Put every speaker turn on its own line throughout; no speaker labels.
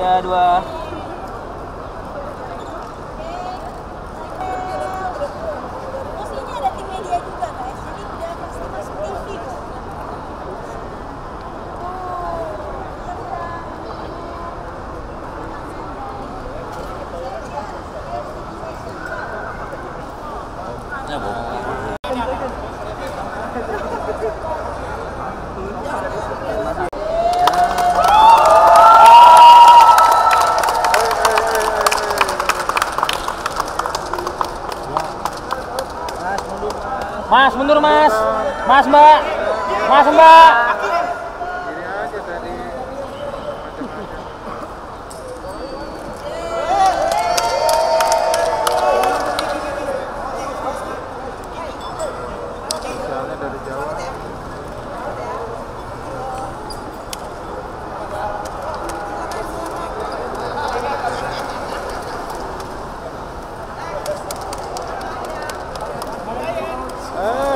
3, 2.
Ini ada tim media juga guys, jadi udah pasti masuk TV kok.
Ya, Bu. Mas, mundur mas. Mas, mbak. Mas, mbak.
Gini aja tadi. Misalnya dari Jawa.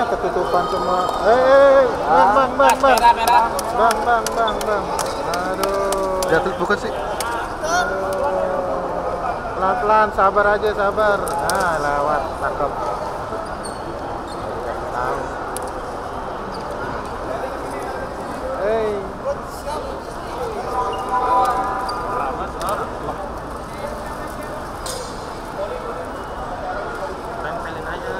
Ketutupan semua. Bang. Aduh. Jatuh bukan sih? Pelan-pelan, sabar aja, sabar. Nah, lewat, cakep. Tahu. Hey. Tempelin aja.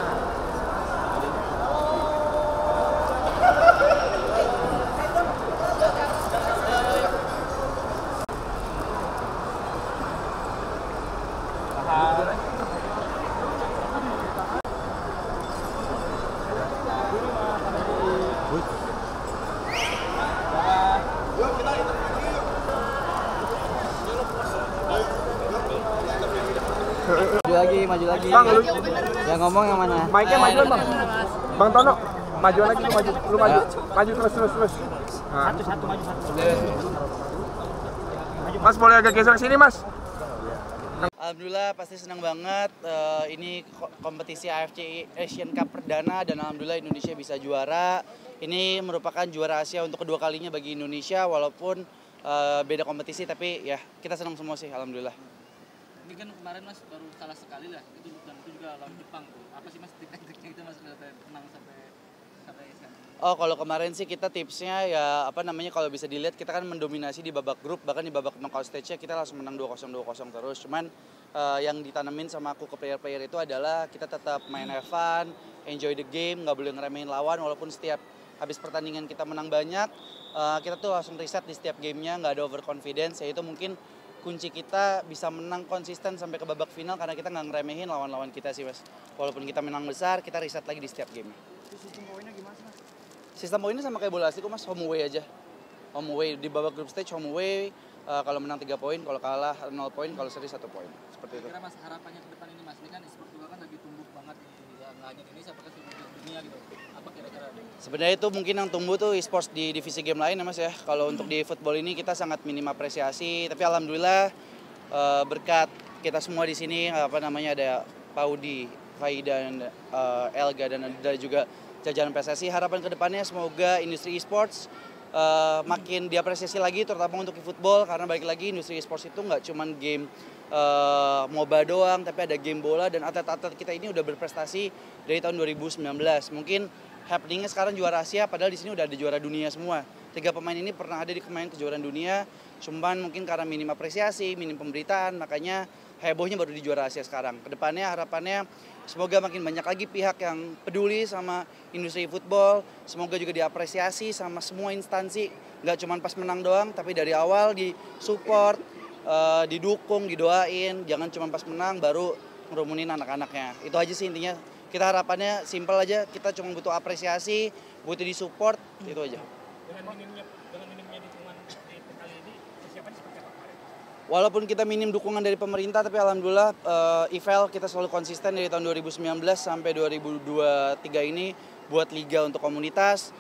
Maju lagi.
Bang, lu
Yang ngomong yang mana?
mic-nya majuan, Bang. Bang Tono, majuan lagi, lu maju. Maju terus. Nah.
Satu maju satu.
Mas boleh agak geser ke sini, Mas?
Alhamdulillah pasti senang banget. Ini kompetisi AFC Asian Cup perdana dan alhamdulillah Indonesia bisa juara. Ini merupakan juara Asia untuk kedua kalinya bagi Indonesia walaupun beda kompetisi tapi ya kita senang semua sih alhamdulillah.
Ini kan kemarin Mas baru kalah sekali lah, itu juga lawan Jepang tuh. Apa sih Mas trik-triknya itu Mas menang sampai sekarang?
Oh, kalau kemarin sih kita tipsnya ya kalau bisa dilihat kita kan mendominasi di babak grup, bahkan di babak knockout stage-nya kita langsung menang 2-0 terus. Cuman yang ditanamin sama aku ke player-player itu adalah kita tetap main have fun, enjoy the game, nggak boleh ngeremehin lawan walaupun setiap habis pertandingan kita menang banyak, kita tuh langsung reset di setiap gamenya, nggak ada overconfidence, yaitu mungkin kunci kita bisa menang konsisten sampai ke babak final karena kita nggak ngeremehin lawan-lawan kita sih Mas. Walaupun kita menang besar, kita reset lagi di setiap game.
Sistem poinnya gimana Mas?
Sistem poinnya sama kayak bola asli kok Mas, home away aja. Home away di babak group stage home away, kalau menang 3 poin, kalau kalah 0 poin, kalau seri 1 poin. Seperti itu.
Kira Mas harapannya ke depan ini Mas, ini kan e-sport juga kan lagi tumbuh banget ya, nggak hanya Indonesia, bahkan seluruh dunia gitu. Apa kira-kira?
Sebenarnya itu mungkin yang tumbuh tuh e-sports di divisi game lain ya Mas ya. Kalau untuk di football ini kita sangat minim apresiasi, tapi alhamdulillah berkat kita semua di sini ada Paudi, Faida, dan Elga dan ada juga jajaran PSSI. Harapan kedepannya semoga industri e-sports makin diapresiasi lagi terutama untuk e-football karena balik lagi industri e-sports itu nggak cuma game MOBA doang tapi ada game bola dan atlet-atlet kita ini udah berprestasi dari tahun 2019. Mungkin happeningnya sekarang juara Asia padahal di sini udah ada juara dunia semua. 3 pemain ini pernah ada di kejuaraan dunia, cuman mungkin karena minim apresiasi, minim pemberitaan, makanya hebohnya baru di juara Asia sekarang. Kedepannya harapannya semoga makin banyak lagi pihak yang peduli sama industri football, semoga juga diapresiasi sama semua instansi, nggak cuma pas menang doang, tapi dari awal disupport, didukung, didoain, jangan cuma pas menang baru ngerumunin anak-anaknya. Itu aja sih intinya. Kita harapannya simpel aja, kita cuma butuh apresiasi, butuh disupport, itu aja.
Dengan minimnya dukungan kali ini, persiapannya seperti apa kemarin?
Walaupun kita minim dukungan dari pemerintah, tapi alhamdulillah IVL kita selalu konsisten dari tahun 2019 sampai 2023 ini buat liga untuk komunitas.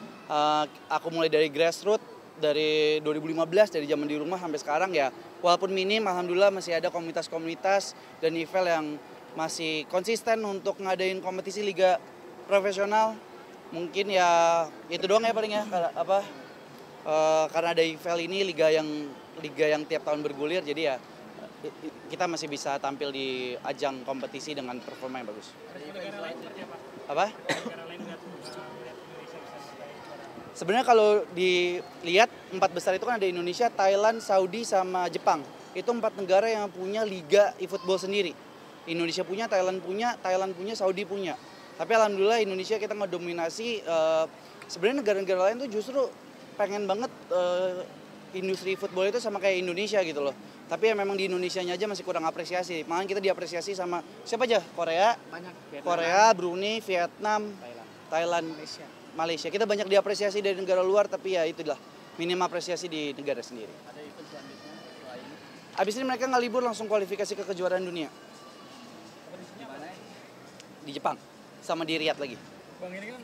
Aku mulai dari grassroots, dari 2015, dari zaman di rumah sampai sekarang ya. Walaupun minim, alhamdulillah masih ada komunitas-komunitas dan IVL yang masih konsisten untuk ngadain kompetisi liga profesional. Mungkin ya itu doang ya paling ya, karena ada IVL ini liga yang liga yang tiap tahun bergulir, jadi ya kita masih bisa tampil di ajang kompetisi dengan performa yang bagus. Apa? Sebenarnya kalau dilihat 4 besar itu kan ada Indonesia, Thailand, Saudi, sama Jepang. Itu 4 negara yang punya liga e-football sendiri. Indonesia punya, Thailand punya, Saudi punya. Tapi alhamdulillah Indonesia kita ngedominasi. Sebenarnya negara-negara lain tuh justru pengen banget industri football itu sama kayak Indonesia gitu loh. Tapi ya memang di Indonesianya aja masih kurang apresiasi. Malah kita diapresiasi sama siapa aja? Korea, Brunei, Vietnam, Thailand, Malaysia. Kita banyak diapresiasi dari negara luar, tapi ya itulah minim apresiasi di negara sendiri.
Ada event selanjutnya selain
Abis ini mereka nggak libur, langsung kualifikasi ke kejuaraan dunia
di mana?
di Jepang sama di Riyadh lagi.
Bang, ini kan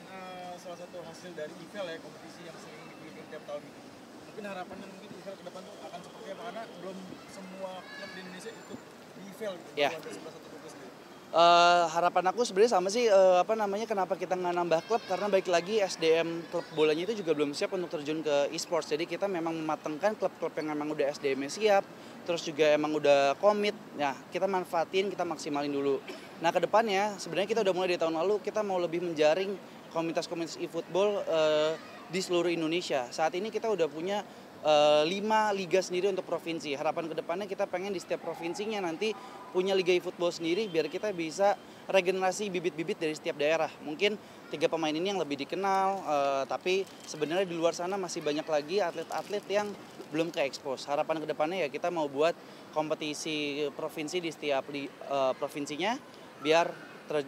salah satu hasil dari IFL ya, kompetisi yang sering dibikin tiap tahun gitu. Mungkin harapannya mungkin IFL ke depan tuh akan seperti apa, karena belum semua klub di Indonesia ikut di IFL gitu.
Ya.
Ada 11 satu klub sendiri.
Harapan aku sebenarnya sama sih, kenapa kita nggak nambah klub, karena baik lagi SDM klub bolanya itu juga belum siap untuk terjun ke e-sports. Jadi kita memang mematangkan klub-klub yang memang udah SDM-nya siap, terus juga emang udah komit. Nah, kita manfaatin, kita maksimalin dulu. Nah, kedepannya sebenarnya kita udah mulai dari tahun lalu, kita mau lebih menjaring komunitas-komunitas e-football di seluruh Indonesia. Saat ini kita udah punya 5 liga sendiri untuk provinsi. Harapan kedepannya kita pengen di setiap provinsinya nanti punya liga e-football sendiri biar kita bisa regenerasi bibit-bibit dari setiap daerah. Mungkin 3 pemain ini yang lebih dikenal, tapi sebenarnya di luar sana masih banyak lagi atlet-atlet yang belum ke-expose. Harapan kedepannya ya kita mau buat kompetisi provinsi di setiap provinsinya biar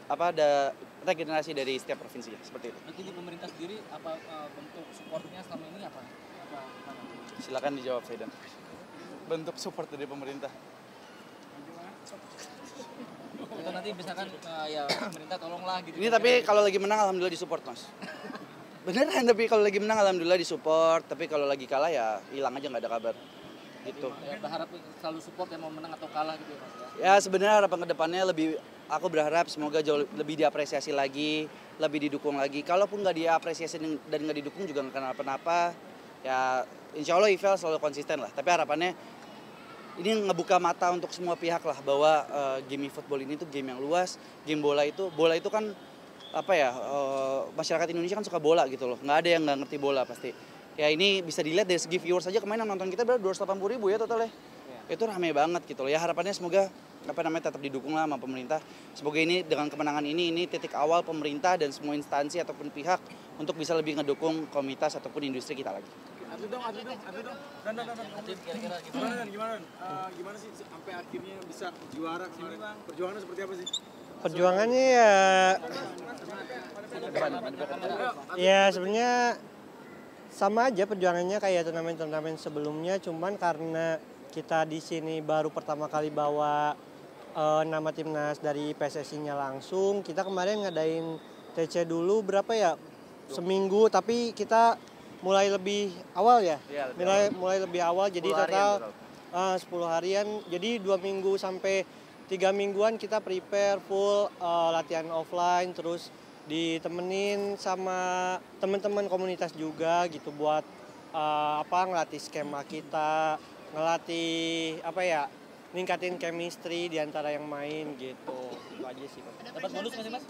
ada regenerasi dari setiap provinsinya, seperti itu.
Nanti di pemerintah sendiri apa bentuk supportnya selama ini apa?
Silakan dijawab, Faidan. Bentuk support dari pemerintah.
Itu nanti misalkan ya pemerintah tolonglah gitu.
Ini tapi kalau lagi menang alhamdulillah disupport, Mas. Beneran, tapi kalau lagi menang alhamdulillah disupport, tapi kalau lagi kalah ya hilang aja, nggak ada kabar. Gitu.
Ya, berharap selalu support ya mau menang atau kalah gitu ya, Mas ya.
Ya sebenarnya harapan kedepannya aku berharap semoga jauh lebih diapresiasi lagi, lebih didukung lagi. Kalaupun nggak diapresiasi dan nggak didukung juga nggak kenapa-napa. Ya insya Allah IFL selalu konsisten lah. Tapi harapannya ini ngebuka mata untuk semua pihak lah bahwa game e-football ini tuh game yang luas. Game bola itu kan masyarakat Indonesia kan suka bola gitu loh. Nggak ada yang nggak ngerti bola pasti. Ya ini bisa dilihat dari segi viewers aja, kemarin yang nonton kita berapa 280.000 ya totalnya. Itu rame banget gitu loh. Ya harapannya semoga tetap didukung lah sama pemerintah. Semoga ini dengan kemenangan ini titik awal pemerintah dan semua instansi ataupun pihak untuk bisa lebih ngedukung komunitas ataupun industri kita lagi.
Atlet dong. Dan.
Atlet kira-kira gimana?
Gimana sih sampai akhirnya bisa juara kemarin? Perjuangannya seperti apa sih?
Perjuangannya ya sebenarnya sama aja perjuangannya kayak turnamen-turnamen sebelumnya, cuman karena kita di sini baru pertama kali bawa nama timnas dari PSSI-nya langsung. Kita kemarin ngadain TC dulu seminggu, tapi kita mulai lebih awal ya. Mulai lebih awal, jadi total 10 harian. Jadi 2 minggu sampai 3 mingguan kita prepare full latihan offline, terus ditemenin sama teman-teman komunitas juga gitu buat ngelatih skema kita, ngelatih ningkatin chemistry di antara yang main gitu. Itu aja sih, Mas.
Dapat bonus nggak sih, Mas?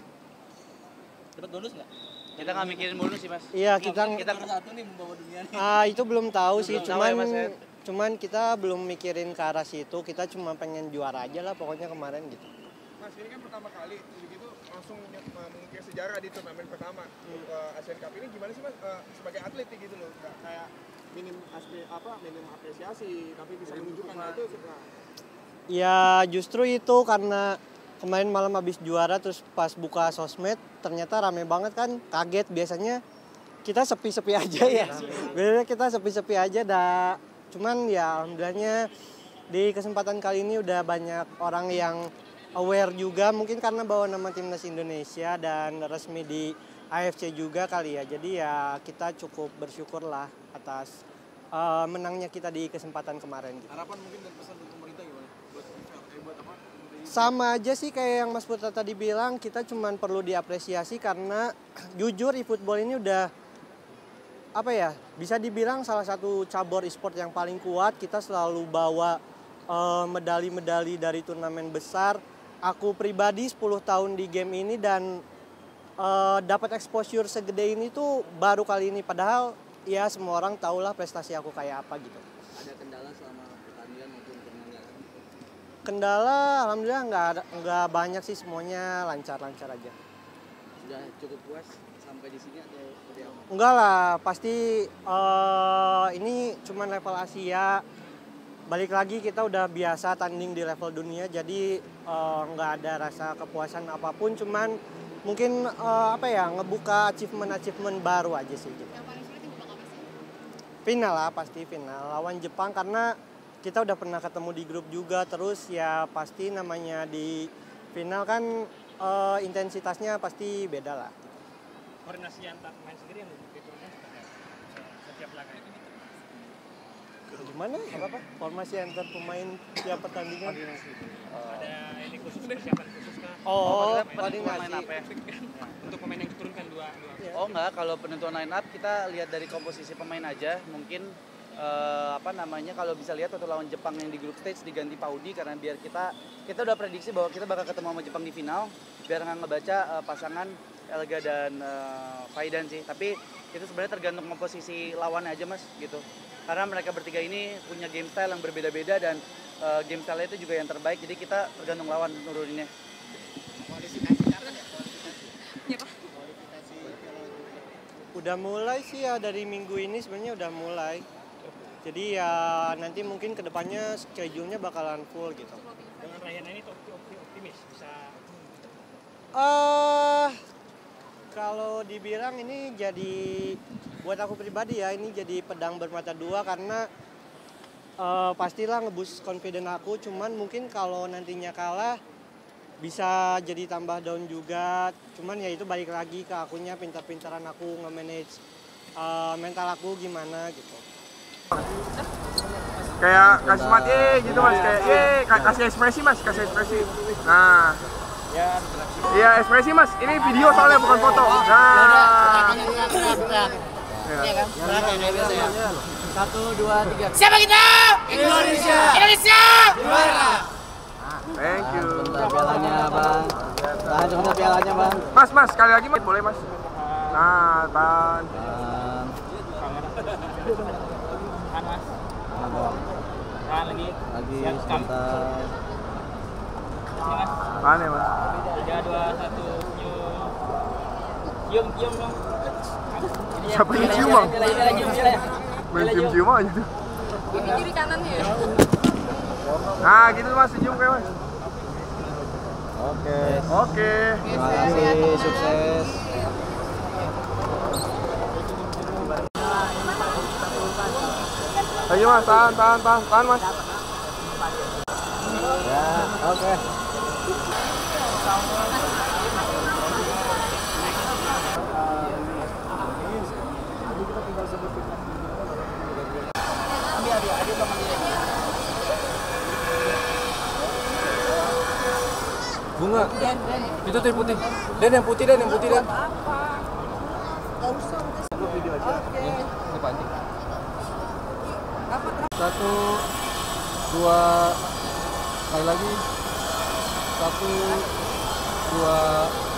Dapat bonus nggak?
Kita nggak mikirin bonus sih, Mas.
Iya,
kita satu nih membawa dunia nih.
Itu belum tahu sih,
Belum tahu ya, Mas, ya.
cuman kita belum mikirin ke arah situ. Kita cuma pengen juara aja lah pokoknya kemarin gitu.
Mas, ini kan pertama kali begitu langsung mengukir sejarah di turnamen pertama Asian Cup ini. Gimana sih, Mas, sebagai atlet gitu loh, kayak minim apresiasi tapi bisa menunjukkan itu.
Ya justru itu karena kemarin malam habis juara terus pas buka sosmed ternyata rame banget kan, kaget. Biasanya kita sepi-sepi aja ya. Biasanya kita sepi-sepi aja cuman ya alhamdulillahnya di kesempatan kali ini udah banyak orang yang aware juga, mungkin karena bawa nama timnas Indonesia dan resmi di AFC juga kali ya. Jadi ya kita cukup bersyukur lah atas menangnya kita di kesempatan kemarin gitu.
Harapan mungkin dan pesan untuk pemerintah gimana? Buat apa?
Sama aja sih kayak yang Mas Putra tadi bilang, kita cuman perlu diapresiasi karena jujur e-football ini udah apa ya, bisa dibilang salah satu cabur e-sport yang paling kuat. Kita selalu bawa medali-medali dari turnamen besar. Aku pribadi 10 tahun di game ini dan dapat exposure segede ini tuh baru kali ini. Padahal ya semua orang tahulah prestasi aku kayak apa gitu.
Ada kendala selama pertandingan maupun turnamen?
Kendala alhamdulillah nggak banyak sih, semuanya lancar-lancar aja.
Sudah cukup puas sampai di sini atau seperti apa?
Enggak lah, pasti ini cuma level Asia. Balik lagi kita udah biasa tanding di level dunia, jadi nggak ada rasa kepuasan apapun. Cuman mungkin apa ya, ngebuka achievement baru aja sih. Gitu.
Yang paling sulit ngebak apa sih?
Final lah, pasti final lawan Jepang karena kita udah pernah ketemu di grup juga. Terus ya pasti namanya di final kan intensitasnya pasti beda lah.
Koordinasi antar pemain sendiri yang diturunkan setiap laga itu.
Gimana? Apa? Formasi antar pemain tiap pertandingan.
Ada ini khusus persiapan khusus kah?
Oh,
Maksudnya penentuan
koordinasi.
line up ya?
Untuk pemain yang diturunkan dua.
Oh enggak, kalau penentuan line up kita lihat dari komposisi pemain aja. Mungkin apa namanya, kalau bisa lihat waktu lawan Jepang yang di group stage diganti Paudi karena biar kita udah prediksi bahwa kita bakal ketemu sama Jepang di final, biar nggak ngebaca pasangan Elga dan Faidan sih. Tapi itu sebenarnya tergantung komposisi lawannya aja mas gitu. Karena mereka bertiga ini punya game style yang berbeda-beda dan game style itu juga yang terbaik. Jadi kita tergantung lawan nuruninnya.
Udah mulai sih ya, dari minggu ini sebenarnya udah mulai. Jadi ya nanti mungkin kedepannya schedule-nya bakalan full gitu.
Dengan Rayana ini optimis bisa.
Kalau dibilang ini jadi buat aku pribadi ya, ini jadi pedang bermata dua karena pastilah nge-boost confident aku. Cuman mungkin kalau nantinya kalah bisa jadi tambah down juga. Cuman ya itu balik lagi ke akunya, pintar-pintaran aku nge-manage mental aku gimana gitu.
Kayak kasih semangat gitu mas, kayak kasih ekspresi mas, kasih ekspresi. Nah, iya ekspresi mas, ini video soalnya bukan foto. Nah,
Iya kan? Ya. 1, 2, 3.
Siapa kita? Indonesia! Indonesia! Juara!
thank you.
Sebentar pialanya bang. Tahan sebentar pialanya bang.
Mas, sekali lagi mas, boleh mas. Nah, tahan.
Tahan mas. Tahan lagi. Siap,
Sebentar.
Ini mas.
Tahan ya mas.
3, 2, 1, cium dong.
Siapa yang cium bang? Main cium-cium aja tuh.
Ini kiri kanannya ya?
Nah gitu mas, senyum kayak mas. Oke.
Terima kasih, sukses.
Lagi mas, tahan mas.
Ya, oke.
Bunga. Itu tuh yang putih. Dan yang putih dan. Ini pancing. 1, 2, sekali lagi. 1, 2,